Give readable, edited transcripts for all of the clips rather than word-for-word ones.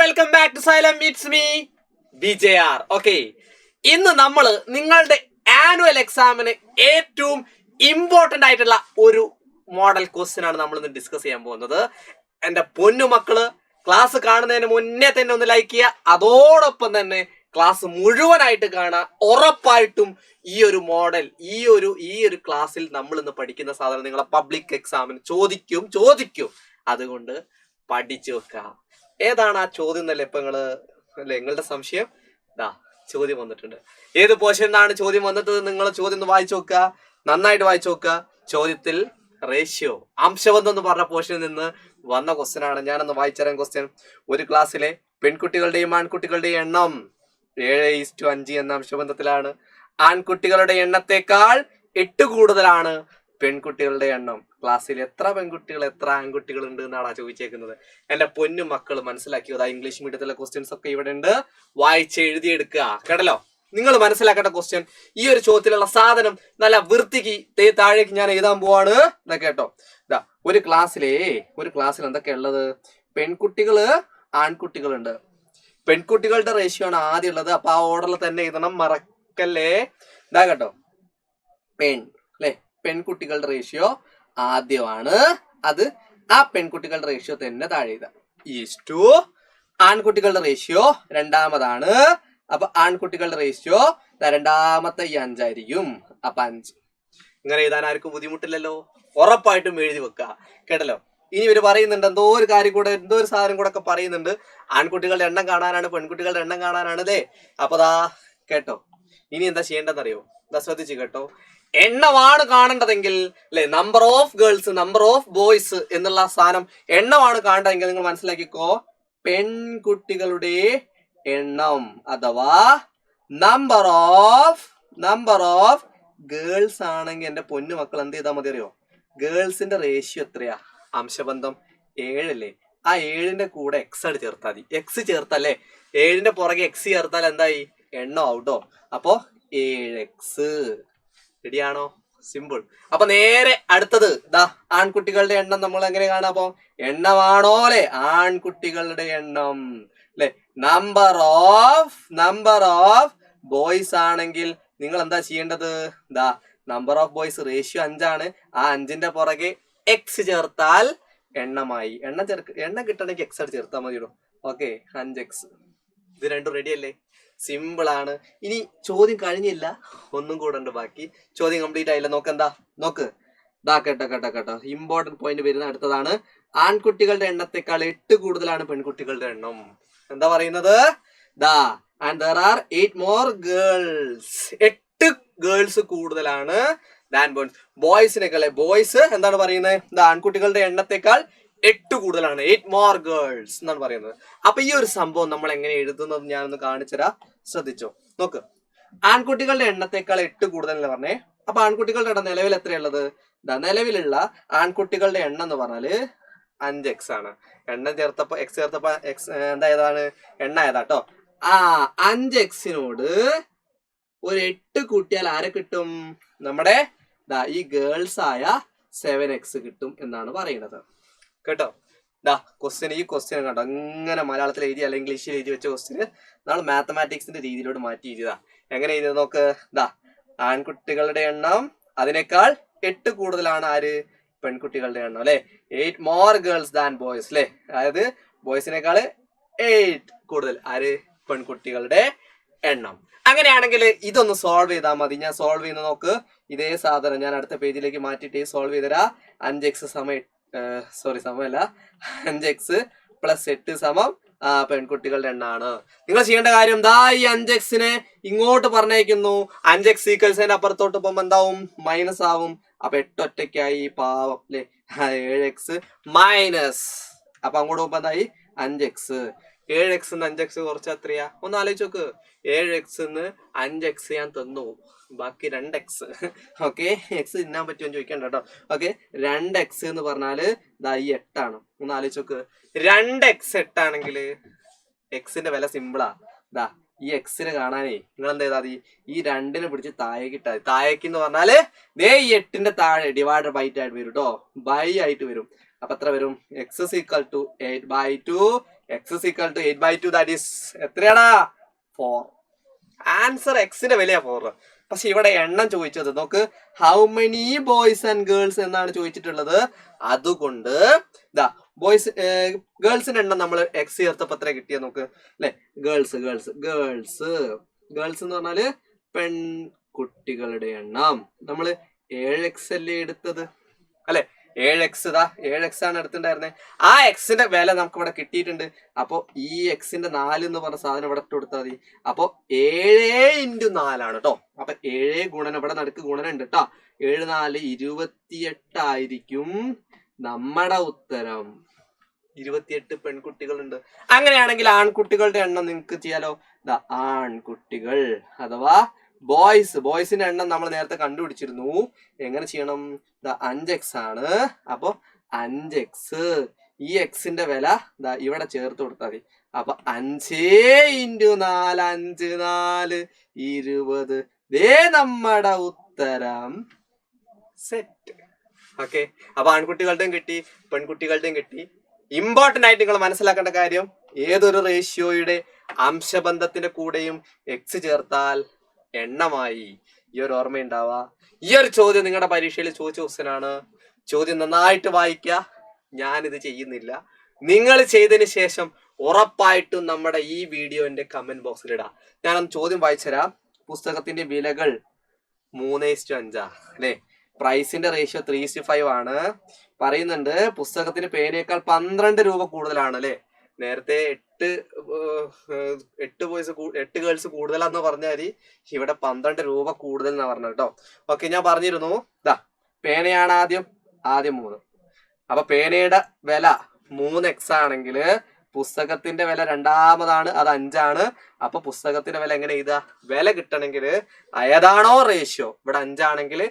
Welcome back to Xylem. It's me BJR. Okay, ഇന്ന് നമ്മൾ നിങ്ങളുടെ ആനുവൽ എക്സാമിന് ഏറ്റവും ഇമ്പോർട്ടന്റ് ആയിട്ടുള്ള ഒരു മോഡൽ ക്വസ്റ്റ്യൻ ആണ് നമ്മൾ ഇന്ന് ഡിസ്കസ് ചെയ്യാൻ പോകുന്നത്. എൻ്റെ പൊന്നു മക്കള്, ക്ലാസ് കാണുന്നതിന് മുന്നേ തന്നെ ഒന്ന് ലൈക്ക് ചെയ്യുക. അതോടൊപ്പം തന്നെ ക്ലാസ് മുഴുവനായിട്ട് കാണുക. ഉറപ്പായിട്ടും ഈ ഒരു മോഡൽ ഈ ഒരു ക്ലാസ്സിൽ നമ്മൾ ഇന്ന് പഠിക്കുന്ന സാധനം നിങ്ങളെ പബ്ലിക് എക്സാമിന് ചോദിക്കും. അതുകൊണ്ട് പഠിച്ചു വെക്കുക. ഏതാണ് ആ ചോദ്യം എന്നല്ലേ ഇപ്പൊ നിങ്ങളുടെ സംശയം? ചോദ്യം വന്നിട്ടുണ്ട്. ഏത് പോർഷൻ നിന്നാണ് ചോദ്യം വന്നിട്ട് നിങ്ങൾ ചോദ്യം ഒന്ന് വായിച്ചു നോക്കുക, നന്നായിട്ട് വായിച്ചു നോക്കുക. ചോദ്യത്തിൽ റേഷ്യോ, അംശബന്ധം എന്ന് പറഞ്ഞ പോർഷനിൽ നിന്ന് വന്ന ക്വസ്റ്റ്യൻ ആണ്. ഞാനൊന്ന് വായിച്ചറിയാൻ ക്വസ്റ്റ്യൻ. ഒരു ക്ലാസ്സിലെ പെൺകുട്ടികളുടെയും ആൺകുട്ടികളുടെയും എണ്ണം 7:5 എന്ന അംശബന്ധത്തിലാണ്. ആൺകുട്ടികളുടെ എണ്ണത്തെക്കാൾ 8 കൂടുതലാണ് പെൺകുട്ടികളുടെ എണ്ണം. ക്ലാസ്സിൽ എത്ര പെൺകുട്ടികൾ എത്ര ആൺകുട്ടികൾ ഉണ്ട് എന്നാണ് ചോദിച്ചേക്കുന്നത്. എന്റെ പൊന്നു മക്കൾ മനസ്സിലാക്കിയത്. ഇംഗ്ലീഷ് മീഡിയത്തിലെ ക്വസ്റ്റ്യൻസ് ഒക്കെ ഇവിടെ ഉണ്ട്, വായിച്ച് എഴുതിയെടുക്കുക. കേട്ടല്ലോ? നിങ്ങൾ മനസ്സിലാക്കേണ്ട ക്വസ്റ്റ്യൻ, ഈ ഒരു ചോദ്യത്തിലുള്ള സാധനം നല്ല വൃത്തിക്ക് താഴേക്ക് ഞാൻ എഴുതാൻ പോവാണ്. എന്നാ കേട്ടോ. ഒരു ക്ലാസ്സിൽ എന്തൊക്കെയാ ഉള്ളത്? പെൺകുട്ടികള്, ആൺകുട്ടികളുണ്ട്. പെൺകുട്ടികളുടെ റേഷ്യോ ആണ് ആദ്യം ഉള്ളത്. അപ്പൊ ആ ഓർഡറിൽ തന്നെ എഴുതണം, മറക്കല്ലേ. കേട്ടോ, പെൺകുട്ടികളുടെ റേഷ്യോ ആദ്യമാണ്. അത് ആ പെൺകുട്ടികളുടെ റേഷ്യോ തന്നെ താഴെ എഴുതാം. ഈസ്റ്റു ആൺകുട്ടികളുടെ റേഷ്യോ രണ്ടാമതാണ്. അപ്പൊ ആൺകുട്ടികളുടെ റേഷ്യോ രണ്ടാമത്തെ 5 ആയിരിക്കും. അപ്പൊ 5 ഇങ്ങനെ എഴുതാൻ ആർക്കും ബുദ്ധിമുട്ടില്ലല്ലോ. ഉറപ്പായിട്ടും എഴുതി വെക്കുക. കേട്ടല്ലോ? ഇനി ഇവര് പറയുന്നുണ്ട് എന്തോ ഒരു സാധനം കൂടെ ഒക്കെ പറയുന്നുണ്ട്. ആൺകുട്ടികളുടെ എണ്ണം കാണാനാണ്, പെൺകുട്ടികളുടെ എണ്ണം കാണാനാണ് അല്ലേ. അപ്പൊ കേട്ടോ, ഇനി എന്താ ചെയ്യേണ്ടതെന്നറിയോ? ശ്രദ്ധിച്ചു കേട്ടോ. എണ്ണമാണ് കാണേണ്ടതെങ്കിൽ അല്ലെ, number of girls, number of boys എന്നുള്ള സാധനം എണ്ണമാണ് കാണേണ്ടതെങ്കിൽ നിങ്ങൾ മനസ്സിലാക്കിക്കോ, പെൺകുട്ടികളുടെ എണ്ണം അഥവാ നമ്പർ ഓഫ് ഗേൾസ് ആണെങ്കിൽ എന്റെ പൊന്നു മക്കൾ എന്ത് ചെയ്താൽ മതി അറിയോ? ഗേൾസിന്റെ റേഷ്യോ എത്രയാ? അംശബന്ധം 7 അല്ലേ. ആ 7ന്റെ കൂടെ എക്സ് ആയിട്ട് ചേർത്താൽ മതി. എക്സ് ചേർത്തല്ലേ, 7ന്റെ പുറകെ എക്സ് ചേർത്താൽ എന്തായി? എണ്ണം ഔട്ടോ. അപ്പോ 7x. റെഡിയാണോ? സിമ്പിൾ. അപ്പൊ നേരെ അടുത്തത് ആൺകുട്ടികളുടെ എണ്ണം നമ്മൾ എങ്ങനെ കാണാം? അപ്പൊ എണ്ണമാണോ അല്ലെ? ആൺകുട്ടികളുടെ എണ്ണം അല്ലെ. നമ്പർ ഓഫ് ബോയ്സ് ആണെങ്കിൽ നിങ്ങൾ എന്താ ചെയ്യേണ്ടത്? നമ്പർ ഓഫ് ബോയ്സ് റേഷ്യോ 5 ആണ്. ആ 5ന്റെ പുറകെ എക്സ് ചേർത്താൽ എണ്ണമായി. എണ്ണം കിട്ടണമെങ്കിൽ എക്സ് ആയിട്ട് ചേർത്താൽ മതിയോ? Okay, 5x. ഇത് രണ്ടും റെഡി അല്ലേ? സിമ്പിൾ ആണ്. ഇനി ചോദ്യം കഴിഞ്ഞില്ല, ഒന്നും കൂടെ ഉണ്ട് ബാക്കി. ചോദ്യം കംപ്ലീറ്റ് ആയില്ല. നോക്ക്. കേട്ടോ, ഇമ്പോർട്ടന്റ് പോയിന്റ് വരുന്ന അടുത്തതാണ്. ആൺകുട്ടികളുടെ എണ്ണത്തെക്കാൾ 8 കൂടുതലാണ് പെൺകുട്ടികളുടെ എണ്ണം. എന്താ പറയുന്നത്? and there are 8 more girls. 8 girls കൂടുതലാണ് than boys. ബോയ്സിനേക്കാളെ ബോയ്സ് എന്താണ് പറയുന്നത്? ആൺകുട്ടികളുടെ എണ്ണത്തെക്കാൾ 8 കൂടുതലാണ്. 8 more girls എന്നാണ് പറയുന്നത്. അപ്പൊ ഈ ഒരു സംഭവം നമ്മൾ എങ്ങനെ എഴുതുന്നത് ഞാനൊന്ന് കാണിച്ചുതരാം. ശ്രദ്ധിച്ചോ, നോക്ക്. ആൺകുട്ടികളുടെ എണ്ണത്തെക്കാൾ 8 കൂടുതൽ എന്ന് പറഞ്ഞേ. അപ്പൊ ആൺകുട്ടികളുടെ എണ്ണം നിലവിൽ എത്രയുള്ളത്? നിലവിലുള്ള ആൺകുട്ടികളുടെ എണ്ണം എന്ന് പറഞ്ഞാല് 5x ആണ്. എണ്ണം ചേർത്തപ്പോ എക്സ് ചേർത്തപ്പോ എക്സ് ഏതാണ്? എണ്ണ ഏതാട്ടോ. 5xനോട് ഒരു 8 കൂട്ടിയാൽ ആരെ കിട്ടും? നമ്മുടെ ഈ ഗേൾസ് ആയ 7x കിട്ടും എന്നാണ് പറയുന്നത്. കേട്ടോ? ഈ ക്വസ്റ്റ്യൻ കണ്ടോ, അങ്ങനെ മലയാളത്തിൽ എഴുതി അല്ലെങ്കിൽ ഇംഗ്ലീഷിൽ എഴുതി വെച്ച ക്വസ്റ്റ്യന് നമ്മൾ മാത്തമാറ്റിക്സിന്റെ രീതിയിലോട്ട് മാറ്റി എഴുതിയതാ. എങ്ങനെ എഴുതിയത് നോക്ക്. ആൺകുട്ടികളുടെ എണ്ണം അതിനേക്കാൾ 8 കൂടുതലാണ് ആര്? പെൺകുട്ടികളുടെ എണ്ണം അല്ലെ. 8 more girls than boys അല്ലെ. അതായത് ബോയ്സിനേക്കാൾ 8 കൂടുതൽ ആര്? പെൺകുട്ടികളുടെ എണ്ണം. അങ്ങനെയാണെങ്കിൽ ഇതൊന്ന് സോൾവ് ചെയ്താൽ മതി. ഞാൻ സോൾവ് ചെയ്യുന്ന നോക്ക്. ഇതേ സാധനം ഞാൻ അടുത്ത പേജിലേക്ക് മാറ്റിയിട്ട് സോൾവ് ചെയ്തരാ. 5x സമയമല്ല, 5x + 8 സമം പെൺകുട്ടികളുടെ എണ്ണാണ്. നിങ്ങൾ ചെയ്യേണ്ട കാര്യം ഈ 5xനെ ഇങ്ങോട്ട് പറഞ്ഞയക്കുന്നു. 5x ഈക്വൽസിന്റെ അപ്പുറത്തോട്ട് പോകുമ്പോ എന്താവും? മൈനസ് ആവും. അപ്പൊ 8 ഒറ്റയ്ക്കായി, പാവം അല്ലെ. 7x minus. അപ്പൊ അങ്ങോട്ട് പോകുമ്പോ എന്തായി? 5x. 7x 5x കുറച്ച് എത്രയാ? ഒന്ന് ആലോചിച്ച് നോക്ക്. 7x 5x ഞാൻ തന്നു, ബാക്കി 2x. ഓക്കെ, എക്സ് തിന്നാൻ പറ്റുമെന്ന് ചോദിക്കണ്ട കേട്ടോ. ഓക്കെ, 2x എന്ന് പറഞ്ഞാല് ഈ 8 ആണ്. ഒന്ന് ആലോചിച്ച് നോക്ക്. 2x 8 ആണെങ്കിൽ എക്സിന്റെ വില സിമ്പിളാ. ഈ എക്സിനെ കാണാനേ നിങ്ങൾ എന്താ ചെയ്താൽ മതി? ഈ 2നെ പിടിച്ച് താഴേക്ക് ഇട്ടാൽ. താഴേക്ക് എന്ന് പറഞ്ഞാല് ഈ 8ന്റെ താഴെ ഡിവൈഡഡ് ബൈ ആയിട്ട് വരും കേട്ടോ. ബൈ ആയിട്ട് വരും. അപ്പൊ എത്ര വരും? x = 8/2 x is equal to 8/2 that is എത്രയാടാ 4. Answer എക്സിന്റെ വിലയാ 4. പക്ഷെ ഇവിടെ എണ്ണം ചോദിച്ചത് നോക്ക്, how many boys and girls എന്നാണ് ചോദിച്ചിട്ടുള്ളത്. അതുകൊണ്ട് ഇതാ ബോയ്സ് ഗേൾസിന്റെ എണ്ണം നമ്മൾ എക്സ് ചേർത്തപ്പോ എത്ര കിട്ടിയ നോക്ക് അല്ലെ. ഗേൾസ് ഗേൾസ് ഗേൾസ് ഗേൾസ് എന്ന് പറഞ്ഞാല് പെൺകുട്ടികളുടെ എണ്ണം നമ്മൾ 7x അല്ലേ എടുത്തത് അല്ലെ. 7x ഇതാ 7x ആണ് എടുത്തിട്ടുണ്ടായിരുന്നത്. ആ എക്സിന്റെ വില നമുക്ക് ഇവിടെ കിട്ടിയിട്ടുണ്ട്. അപ്പൊ ഈ എക്സിന്റെ 4 എന്ന് പറഞ്ഞ സാധനം ഇവിടെ ഇട്ട് കൊടുത്താൽ മതി. അപ്പൊ 7 × 4 ആണ് കേട്ടോ. അപ്പൊ 7 ഗുണനം ഇവിടെ നടുക്ക് ഗുണനം ഉണ്ട് കേട്ടോ. 7 4 28 ആയിരിക്കും നമ്മുടെ ഉത്തരം. 28 പെൺകുട്ടികളുണ്ട്. അങ്ങനെയാണെങ്കിൽ ആൺകുട്ടികളുടെ എണ്ണം നിങ്ങൾക്ക് ചെയ്യാലോ. ആൺകുട്ടികൾ അഥവാ ബോയ്സിന്റെ എണ്ണം നമ്മൾ നേരത്തെ കണ്ടുപിടിച്ചിരുന്നു. എങ്ങനെ ചെയ്യണം? 5x ആണ്. അപ്പൊ 5x ഈ എക്സിന്റെ വില ഇവിടെ ചേർത്ത് കൊടുത്താൽ മതി. അപ്പൊ 5 × 4 5 4 20 ദേ നമ്മുടെ ഉത്തരം. സെറ്റ്. ഓക്കെ, അപ്പൊ ആൺകുട്ടികളുടെയും കിട്ടി പെൺകുട്ടികളുടെയും കിട്ടി. ഇമ്പോർട്ടന്റ് ആയിട്ട് നിങ്ങൾ മനസ്സിലാക്കേണ്ട കാര്യം, ഏതൊരു റേഷ്യോയുടെ അംശബന്ധത്തിന്റെ കൂടെയും എക്സ് ചേർത്താൽ എണ്ണമായി. ഈ ഒരു ഓർമ്മയുണ്ടാവുക. ഈ ഒരു ചോദ്യം നിങ്ങളുടെ പരീക്ഷയിൽ ചോദിച്ച ക്വസ്റ്റ്യൻ ആണ്. ചോദ്യം നന്നായിട്ട് വായിക്കുക. ഞാനിത് ചെയ്യുന്നില്ല. നിങ്ങൾ ചെയ്തതിന് ശേഷം ഉറപ്പായിട്ടും നമ്മുടെ ഈ വീഡിയോന്റെ കമന്റ് ബോക്സിൽ ഇടാം. ഞാനൊന്ന് ചോദ്യം വായിച്ചുതരാം. പുസ്തകത്തിന്റെ വിലകൾ 3:5 അല്ലെ. പ്രൈസിന്റെ റേഷ്യോ 3:5 ആണ്. പറയുന്നുണ്ട് പുസ്തകത്തിന് പേനേക്കാൾ 12 രൂപ കൂടുതലാണ് അല്ലെ. നേരത്തെ 8 ഗേൾസ് കൂടുതലാന്ന് പറഞ്ഞാൽ ഇവിടെ 12 രൂപ കൂടുതൽ എന്നാ പറഞ്ഞത് കേട്ടോ. ഓക്കെ, ഞാൻ പറഞ്ഞിരുന്നു പേനയാണ് ആദ്യം 3. അപ്പൊ പേനയുടെ വില 3x ആണെങ്കിൽ പുസ്തകത്തിന്റെ വില രണ്ടാമതാണ്, അത് 5 ആണ്. അപ്പൊ പുസ്തകത്തിന്റെ വില എങ്ങനെ എഴുതാ? വില കിട്ടണമെങ്കിൽ ഏതാണോ റേഷ്യോ, ഇവിടെ 5 ആണെങ്കിൽ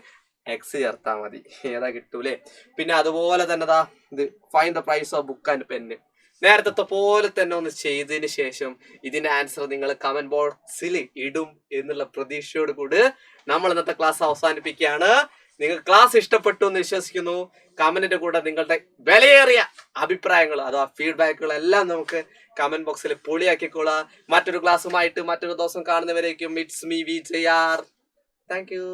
എക്സ് ചേർത്താ മതി. ഏതാ കിട്ടൂലേ. പിന്നെ അതുപോലെ തന്നെ ഇത് find the price of book and pen. നേരത്തെ പോലെ തന്നെ ഒന്ന് ചെയ്തതിന് ശേഷം ഇതിന്റെ ആൻസർ നിങ്ങൾ കമന്റ് ബോക്സിൽ ഇടും എന്നുള്ള പ്രതീക്ഷയോട് കൂടി നമ്മൾ ഇന്നത്തെ ക്ലാസ് അവസാനിപ്പിക്കുകയാണ്. നിങ്ങൾക്ക് ക്ലാസ് ഇഷ്ടപ്പെട്ടു എന്ന് വിശ്വസിക്കുന്നു. കമന്റിന്റെ കൂടെ നിങ്ങളുടെ വിലയേറിയ അഭിപ്രായങ്ങൾ അഥവാ ഫീഡ്ബാക്കുകൾ എല്ലാം നമുക്ക് കമന്റ് ബോക്സിൽ പൊളിയാക്കിക്കോളാം. മറ്റൊരു ക്ലാസ്സുമായിട്ട് മറ്റൊരു ദിവസം കാണുന്നവരേക്കും it's me VJR. Thank U.